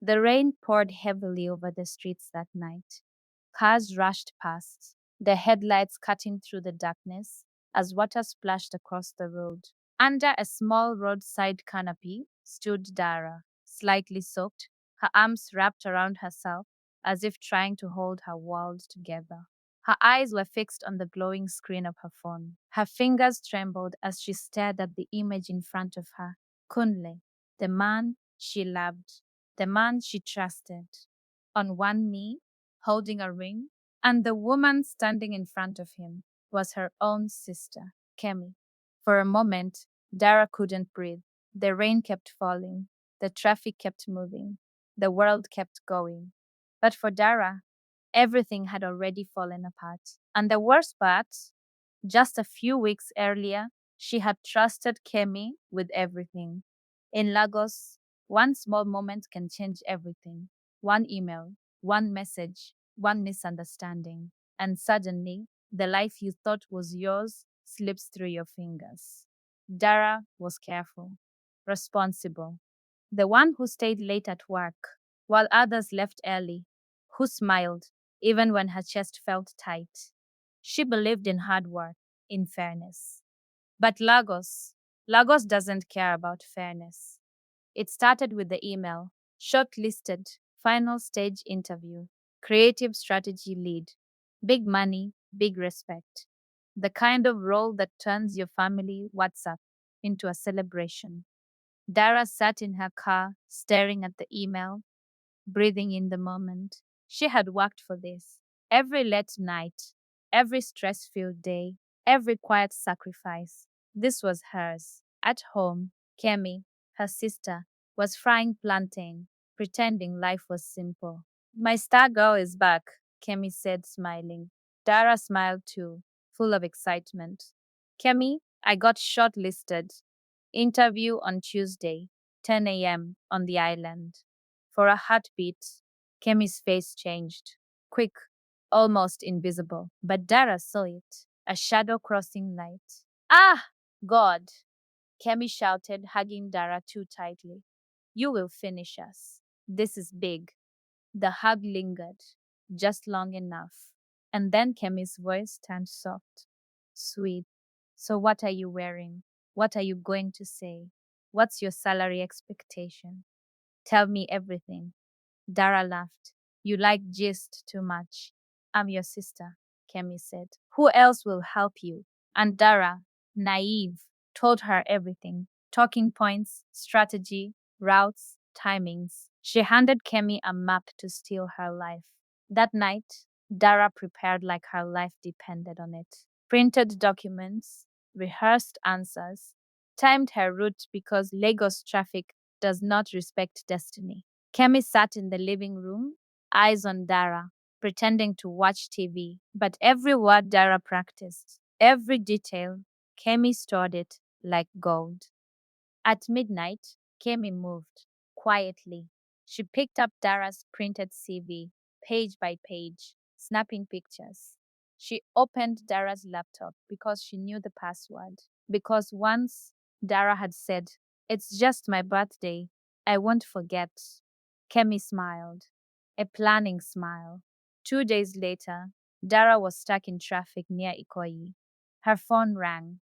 The rain poured heavily over the streets that night. Cars rushed past, their headlights cutting through the darkness as water splashed across the road. Under a small roadside canopy stood Dara, slightly soaked, her arms wrapped around herself as if trying to hold her world together. Her eyes were fixed on the glowing screen of her phone. Her fingers trembled as she stared at the image in front of her. Kunle, the man she loved, the man she trusted, on one knee, holding a ring, and the woman standing in front of him was her own sister, Kemi. For a moment, Dara couldn't breathe. The rain kept falling, the traffic kept moving, the world kept going. But for Dara, everything had already fallen apart. And the worst part, just a few weeks earlier, she had trusted Kemi with everything. In Lagos, one small moment can change everything. One email, one message, one misunderstanding, and suddenly the life you thought was yours slips through your fingers. Dara was careful, responsible, the one who stayed late at work while others left early, who smiled even when her chest felt tight. She believed in hard work, in fairness. But Lagos doesn't care about fairness. It started with the email, shortlisted, final stage interview, creative strategy lead, big money, big respect. The kind of role that turns your family WhatsApp into a celebration. Dara sat in her car, staring at the email, breathing in the moment. She had worked for this. Every late night, every stress filled day, every quiet sacrifice. This was hers. At home, Kemi, her sister, was frying plantain, pretending life was simple. My star girl is back, Kemi said, smiling. Dara smiled too, full of excitement. Kemi, I got shortlisted. Interview on Tuesday, 10 a.m. on the island. For a heartbeat, Kemi's face changed. Quick, almost invisible. But Dara saw it, a shadow crossing light. Ah! God! Kemi shouted, hugging Dara too tightly. You will finish us. This is big. The hug lingered, just long enough. And then Kemi's voice turned soft, sweet. So, what are you wearing? What are you going to say? What's your salary expectation? Tell me everything. Dara laughed. You like gist too much. I'm your sister, Kemi said. Who else will help you? And Dara, naive, told her everything, talking points, strategy, routes, timings. She handed Kemi a map to steal her life. That night, Dara prepared like her life depended on it. Printed documents, rehearsed answers, timed her route because Lagos traffic does not respect destiny. Kemi sat in the living room, eyes on Dara, pretending to watch TV. But every word Dara practiced, every detail, Kemi stored it like gold. At midnight, Kemi moved, quietly. She picked up Dara's printed CV, page by page, snapping pictures. She opened Dara's laptop because she knew the password. Because once Dara had said, It's just my birthday. I won't forget. Kemi smiled, a planning smile. 2 days later, Dara was stuck in traffic near Ikoyi. Her phone rang.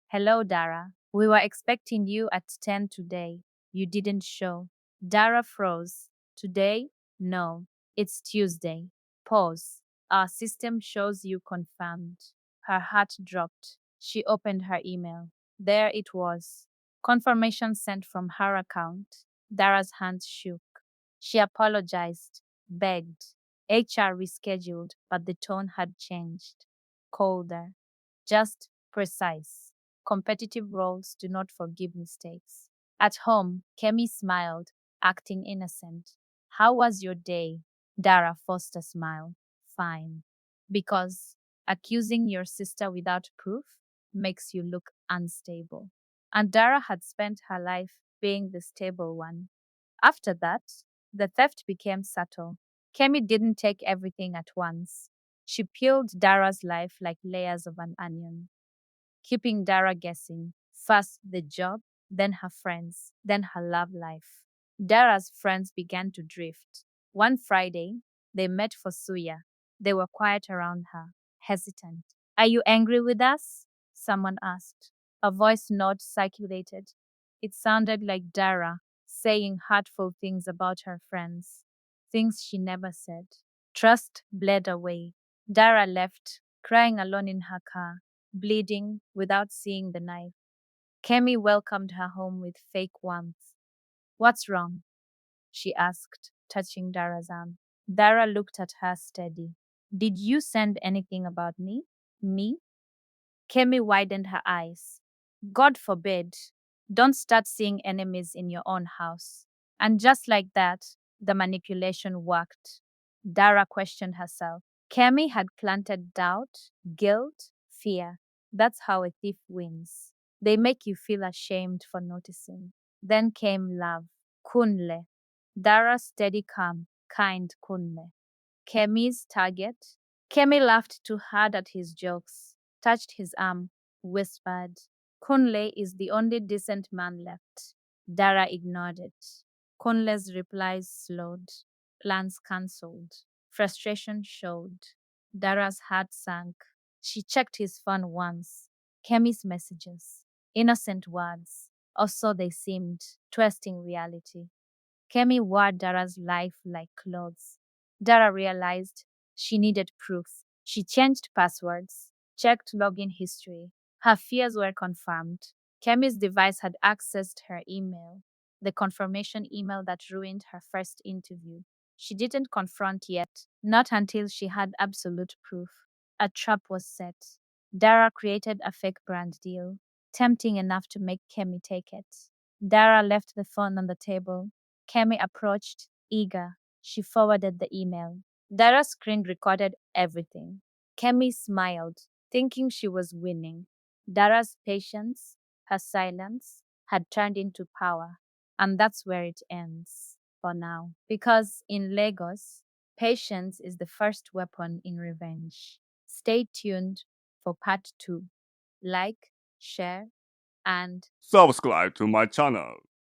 Hello, Dara. We were expecting you at 10 today. You didn't show. Dara froze. Today? No. It's Tuesday. Pause. Our system shows you confirmed. Her heart dropped. She opened her email. There it was. Confirmation sent from her account. Dara's hands shook. She apologized, begged. HR rescheduled, but the tone had changed. Colder. Just precise. Competitive roles do not forgive mistakes. At home, Kemi smiled, acting innocent. How was your day? Dara forced a smile. Fine. Because accusing your sister without proof makes you look unstable. And Dara had spent her life being the stable one. After that, the theft became subtle. Kemi didn't take everything at once. She peeled Dara's life like layers of an onion, keeping Dara guessing. First the job, then her friends, then her love life. Dara's friends began to drift. One Friday, they met for suya. They were quiet around her, hesitant. Are you angry with us? Someone asked. A voice note circulated. It sounded like Dara saying hurtful things about her friends, things she never said. Trust bled away. Dara left, crying alone in her car, bleeding without seeing the knife. Kemi welcomed her home with fake warmth. What's wrong? She asked, touching Dara's arm. Dara looked at her steady. Did you send anything about me? Me? Kemi widened her eyes. God forbid. Don't start seeing enemies in your own house. And just like that, the manipulation worked. Dara questioned herself. Kemi had planted doubt, guilt, fear. That's how a thief wins. They make you feel ashamed for noticing. Then came love. Kunle. Dara's steady calm, kind Kunle. Kemi's target. Kemi laughed too hard at his jokes, touched his arm, whispered, Kunle is the only decent man left. Dara ignored it. Kunle's replies slowed, plans cancelled. Frustration showed. Dara's heart sank. She checked his phone once. Kemi's messages. Innocent words. Or so they seemed, twisting reality. Kemi wore Dara's life like clothes. Dara realized she needed proof. She changed passwords, checked login history. Her fears were confirmed. Kemi's device had accessed her email, the confirmation email that ruined her first interview. She didn't confront yet, not until she had absolute proof. A trap was set. Dara created a fake brand deal, tempting enough to make Kemi take it. Dara left the phone on the table. Kemi approached, eager. She forwarded the email. Dara's screen recorded everything. Kemi smiled, thinking she was winning. Dara's patience, her silence, had turned into power. And that's where it ends for now. Because in Lagos, patience is the first weapon in revenge. Stay tuned for part 2. Like, share, and Subscribe to my channel.